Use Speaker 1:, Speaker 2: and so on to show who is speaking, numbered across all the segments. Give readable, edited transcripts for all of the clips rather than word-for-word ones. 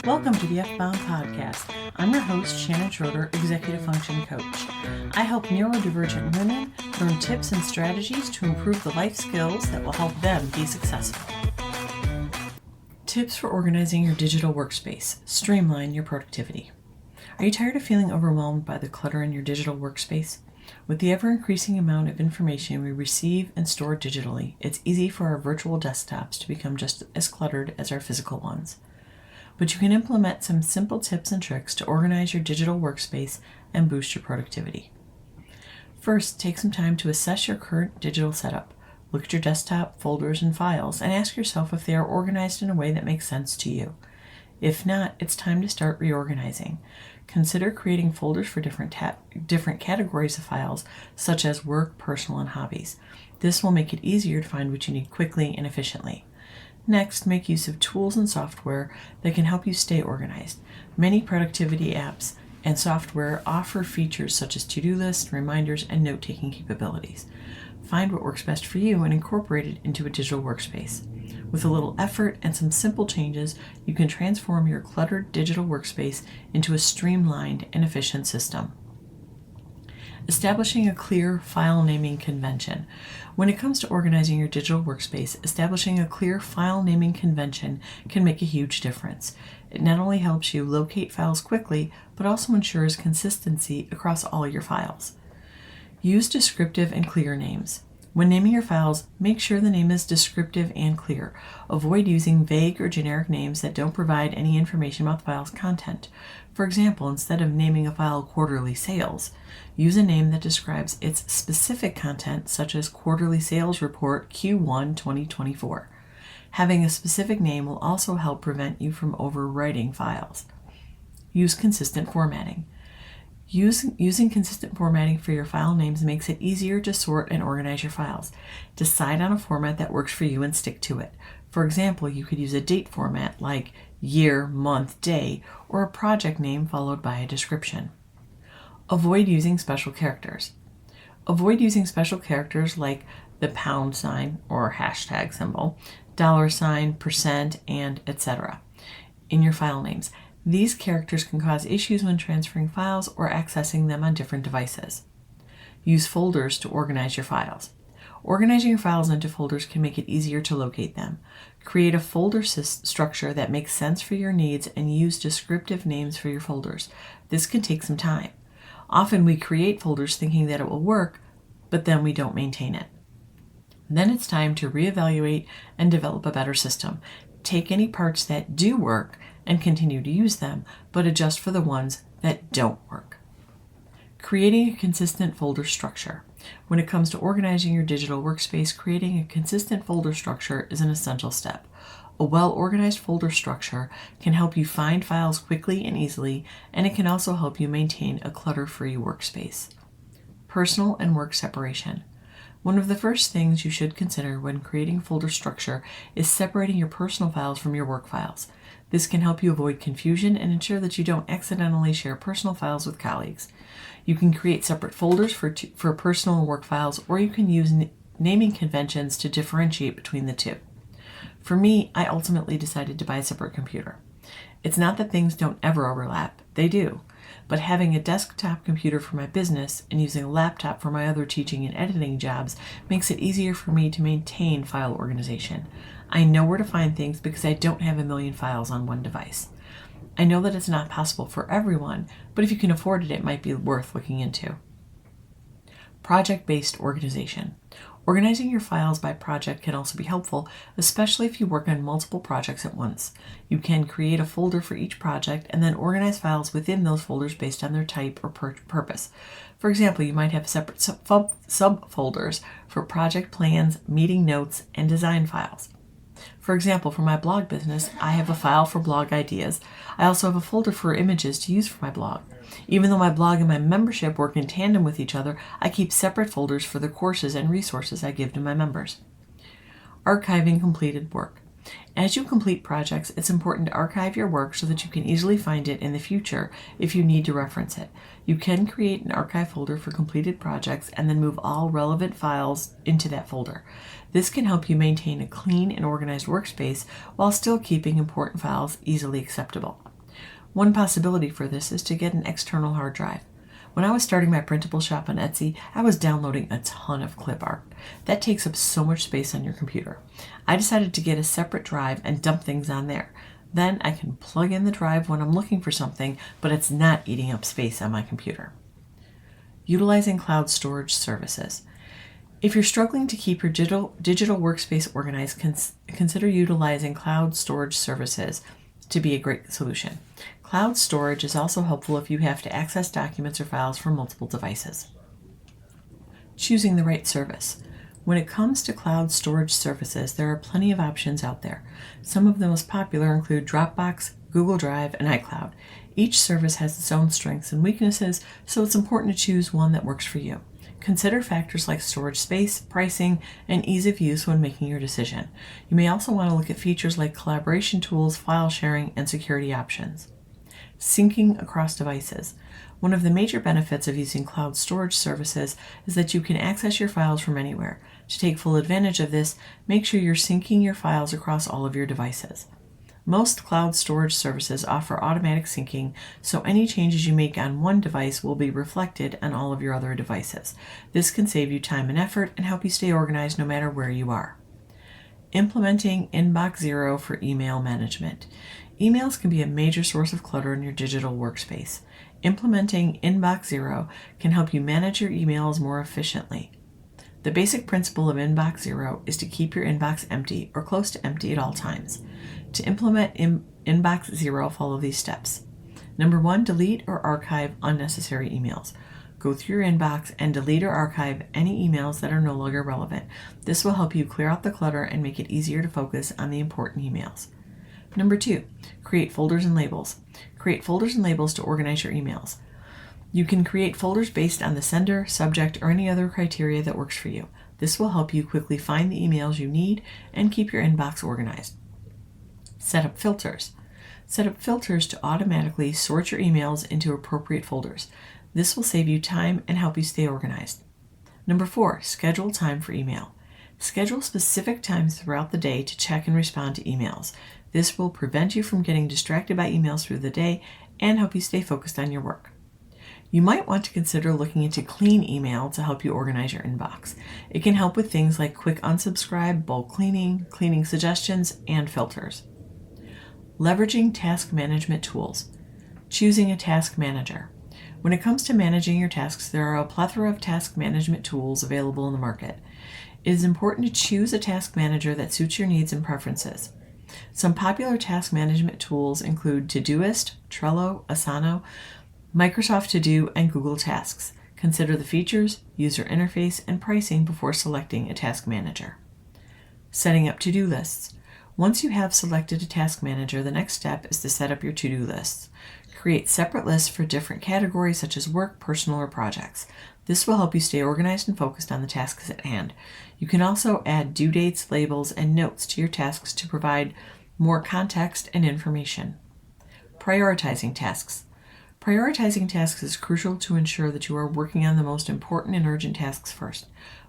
Speaker 1: Welcome to the F-Bound Podcast. I'm your host, Shannon Schroeder, Executive Function Coach. I help neurodivergent women learn tips and strategies to improve the life skills that will help them be successful. Tips for organizing your digital workspace. Streamline your productivity. Are you tired of feeling overwhelmed by the clutter in your digital workspace? With the ever-increasing amount of information we receive and store digitally, it's easy for our virtual desktops to become just as cluttered as our physical ones. But you can implement some simple tips and tricks to organize your digital workspace and boost your productivity. First, take some time to assess your current digital setup. Look at your desktop, folders, and files, and ask yourself if they are organized in a way that makes sense to you. If not, it's time to start reorganizing. Consider creating folders for different categories of files, such as work, personal, and hobbies. This will make it easier to find what you need quickly and efficiently. Next, make use of tools and software that can help you stay organized. Many productivity apps and software offer features such as to-do lists, reminders, and note-taking capabilities. Find what works best for you and incorporate it into a digital workspace. With a little effort and some simple changes, you can transform your cluttered digital workspace into a streamlined and efficient system. Establishing a clear file naming convention. When it comes to organizing your digital workspace, establishing a clear file naming convention can make a huge difference. It not only helps you locate files quickly, but also ensures consistency across all your files. Use descriptive and clear names. When naming your files, make sure the name is descriptive and clear. Avoid using vague or generic names that don't provide any information about the file's content. For example, instead of naming a file quarterly sales, use a name that describes its specific content, such as quarterly sales report Q1 2024. Having a specific name will also help prevent you from overwriting files. Use consistent formatting. Using consistent formatting for your file names makes it easier to sort and organize your files. Decide on a format that works for you and stick to it. For example, you could use a date format like year, month, day, or a project name followed by a description. Avoid using special characters. Avoid using special characters like the pound sign or hashtag symbol, $, percent, and etc. in your file names. These characters can cause issues when transferring files or accessing them on different devices. Use folders to organize your files. Organizing your files into folders can make it easier to locate them. Create a folder structure that makes sense for your needs and use descriptive names for your folders. This can take some time. Often we create folders thinking that it will work, but then we don't maintain it. Then it's time to reevaluate and develop a better system. Take any parts that do work and continue to use them, but adjust for the ones that don't work. Creating a consistent folder structure. When it comes to organizing your digital workspace, creating a consistent folder structure is an essential step. A well-organized folder structure can help you find files quickly and easily, and it can also help you maintain a clutter-free workspace. Personal and work separation. One of the first things you should consider when creating folder structure is separating your personal files from your work files. This can help you avoid confusion and ensure that you don't accidentally share personal files with colleagues. You can create separate folders for personal and work files, or you can use naming conventions to differentiate between the two. For me, I ultimately decided to buy a separate computer. It's not that things don't ever overlap, they do. But having a desktop computer for my business and using a laptop for my other teaching and editing jobs makes it easier for me to maintain file organization. I know where to find things because I don't have a million files on one device. I know that it's not possible for everyone, but if you can afford it, it might be worth looking into. Project-based organization. Organizing your files by project can also be helpful, especially if you work on multiple projects at once. You can create a folder for each project and then organize files within those folders based on their type or purpose. For example, you might have separate subfolders for project plans, meeting notes, and design files. For example, for my blog business, I have a file for blog ideas. I also have a folder for images to use for my blog. Even though my blog and my membership work in tandem with each other, I keep separate folders for the courses and resources I give to my members. Archiving completed work. As you complete projects, it's important to archive your work so that you can easily find it in the future if you need to reference it. You can create an archive folder for completed projects and then move all relevant files into that folder. This can help you maintain a clean and organized workspace while still keeping important files easily accessible. One possibility for this is to get an external hard drive. When I was starting my printable shop on Etsy, I was downloading a ton of clip art. That takes up so much space on your computer. I decided to get a separate drive and dump things on there. Then I can plug in the drive when I'm looking for something, but it's not eating up space on my computer. Utilizing cloud storage services. If you're struggling to keep your digital workspace organized, consider utilizing cloud storage services to be a great solution. Cloud storage is also helpful if you have to access documents or files from multiple devices. Choosing the right service. When it comes to cloud storage services, there are plenty of options out there. Some of the most popular include Dropbox, Google Drive, and iCloud. Each service has its own strengths and weaknesses, so it's important to choose one that works for you. Consider factors like storage space, pricing, and ease of use when making your decision. You may also want to look at features like collaboration tools, file sharing, and security options. Syncing across devices. One of the major benefits of using cloud storage services is that you can access your files from anywhere. To take full advantage of this, make sure you're syncing your files across all of your devices. Most cloud storage services offer automatic syncing, so any changes you make on one device will be reflected on all of your other devices. This can save you time and effort and help you stay organized no matter where you are. Implementing Inbox Zero for email management. Emails can be a major source of clutter in your digital workspace. Implementing Inbox Zero can help you manage your emails more efficiently. The basic principle of Inbox Zero is to keep your inbox empty or close to empty at all times. To implement Inbox Zero, follow these steps. Number 1, delete or archive unnecessary emails. Go through your inbox and delete or archive any emails that are no longer relevant. This will help you clear out the clutter and make it easier to focus on the important emails. Number 2, create folders and labels. Create folders and labels to organize your emails. You can create folders based on the sender, subject, or any other criteria that works for you. This will help you quickly find the emails you need and keep your inbox organized. Set up filters. Set up filters to automatically sort your emails into appropriate folders. This will save you time and help you stay organized. Number 4, schedule time for email. Schedule specific times throughout the day to check and respond to emails. This will prevent you from getting distracted by emails through the day and help you stay focused on your work. You might want to consider looking into Clean Email to help you organize your inbox. It can help with things like quick unsubscribe, bulk cleaning, cleaning suggestions, and filters. Leveraging task management tools. Choosing a task manager. When it comes to managing your tasks, there are a plethora of task management tools available in the market. It is important to choose a task manager that suits your needs and preferences. Some popular task management tools include Todoist, Trello, Asana, Microsoft To Do, and Google Tasks. Consider the features, user interface, and pricing before selecting a task manager. Setting up to-do lists. Once you have selected a task manager, the next step is to set up your to-do lists. Create separate lists for different categories such as work, personal, or projects. This will help you stay organized and focused on the tasks at hand. You can also add due dates, labels, and notes to your tasks to provide more context and information. Prioritizing tasks. Prioritizing tasks is crucial to ensure that you are working on the most important and urgent tasks first.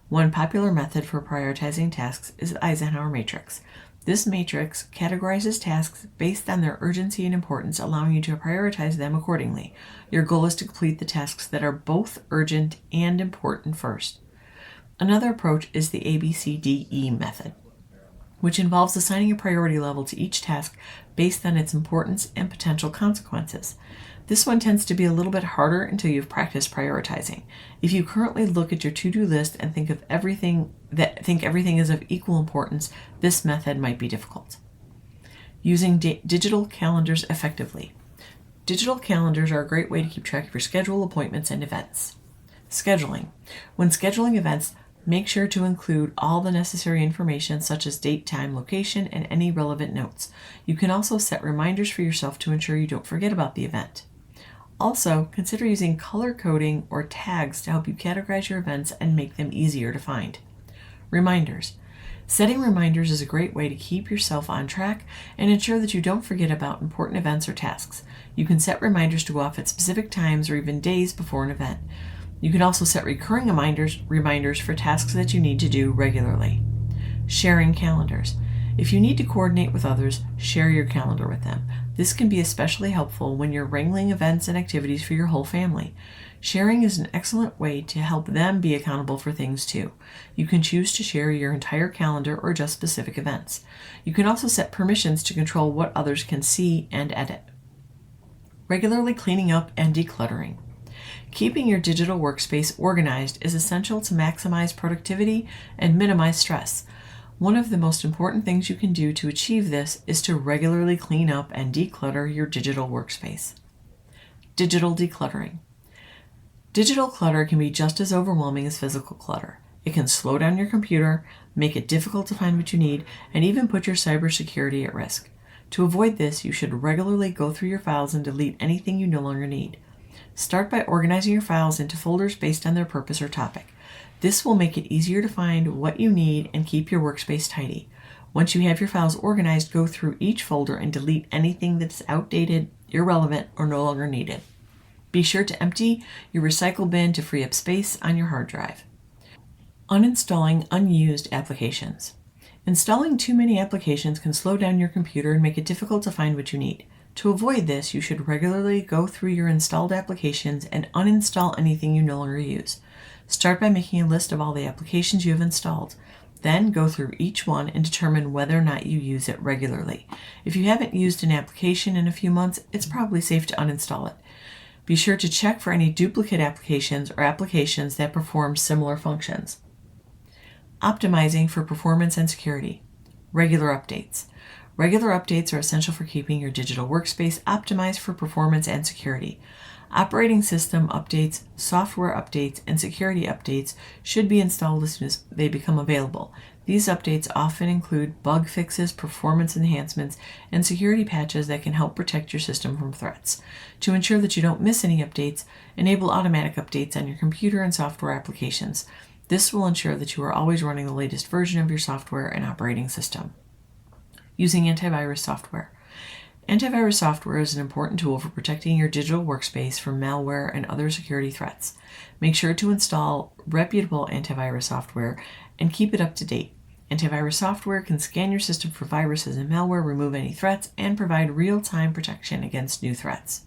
Speaker 1: One popular method for prioritizing tasks is the Eisenhower matrix. This matrix categorizes tasks based on their urgency and importance, allowing you to prioritize them accordingly. Your goal is to complete the tasks that are both urgent and important first. Another approach is the ABCDE method, which involves assigning a priority level to each task based on its importance and potential consequences. This one tends to be a little bit harder until you've practiced prioritizing. If you currently look at your to-do list and think everything is of equal importance, this method might be difficult. Using digital calendars effectively. Digital calendars are a great way to keep track of your schedule, appointments, and events. Scheduling. When scheduling events, make sure to include all the necessary information such as date, time, location, and any relevant notes. You can also set reminders for yourself to ensure you don't forget about the event. Also, consider using color coding or tags to help you categorize your events and make them easier to find. Reminders. Setting reminders is a great way to keep yourself on track and ensure that you don't forget about important events or tasks. You can set reminders to go off at specific times or even days before an event. You can also set recurring reminders for tasks that you need to do regularly. Sharing calendars. If you need to coordinate with others, share your calendar with them. This can be especially helpful when you're wrangling events and activities for your whole family. Sharing is an excellent way to help them be accountable for things too. You can choose to share your entire calendar or just specific events. You can also set permissions to control what others can see and edit. Regularly cleaning up and decluttering. Keeping your digital workspace organized is essential to maximize productivity and minimize stress. One of the most important things you can do to achieve this is to regularly clean up and declutter your digital workspace. Digital decluttering. Digital clutter can be just as overwhelming as physical clutter. It can slow down your computer, make it difficult to find what you need, and even put your cybersecurity at risk. To avoid this, you should regularly go through your files and delete anything you no longer need. Start by organizing your files into folders based on their purpose or topic. This will make it easier to find what you need and keep your workspace tidy. Once you have your files organized, go through each folder and delete anything that's outdated, irrelevant, or no longer needed. Be sure to empty your recycle bin to free up space on your hard drive. Uninstalling unused applications. Installing too many applications can slow down your computer and make it difficult to find what you need. To avoid this, you should regularly go through your installed applications and uninstall anything you no longer use. Start by making a list of all the applications you have installed. Then go through each one and determine whether or not you use it regularly. If you haven't used an application in a few months, it's probably safe to uninstall it. Be sure to check for any duplicate applications or applications that perform similar functions. Optimizing for performance and security. Regular updates. Regular updates are essential for keeping your digital workspace optimized for performance and security. Operating system updates, software updates, and security updates should be installed as soon as they become available. These updates often include bug fixes, performance enhancements, and security patches that can help protect your system from threats. To ensure that you don't miss any updates, enable automatic updates on your computer and software applications. This will ensure that you are always running the latest version of your software and operating system. Using antivirus software. Antivirus software is an important tool for protecting your digital workspace from malware and other security threats. Make sure to install reputable antivirus software and keep it up to date. Antivirus software can scan your system for viruses and malware, remove any threats, and provide real-time protection against new threats.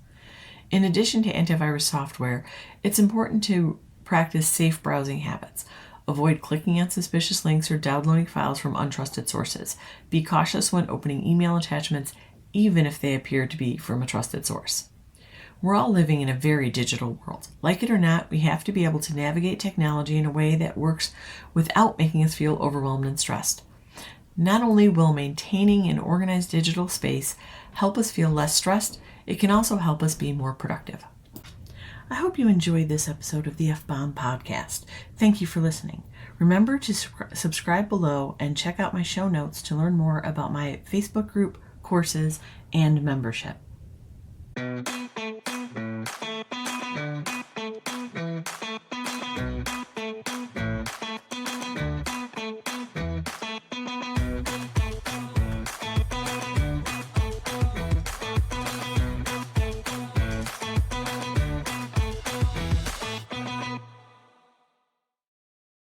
Speaker 1: In addition to antivirus software, it's important to practice safe browsing habits. Avoid clicking on suspicious links or downloading files from untrusted sources. Be cautious when opening email attachments, even if they appear to be from a trusted source. We're all living in a very digital world. Like it or not, we have to be able to navigate technology in a way that works without making us feel overwhelmed and stressed. Not only will maintaining an organized digital space help us feel less stressed, it can also help us be more productive. I hope you enjoyed this episode of the F-Bomb podcast. Thank you for listening. Remember to subscribe below and check out my show notes to learn more about my Facebook group, courses, and membership.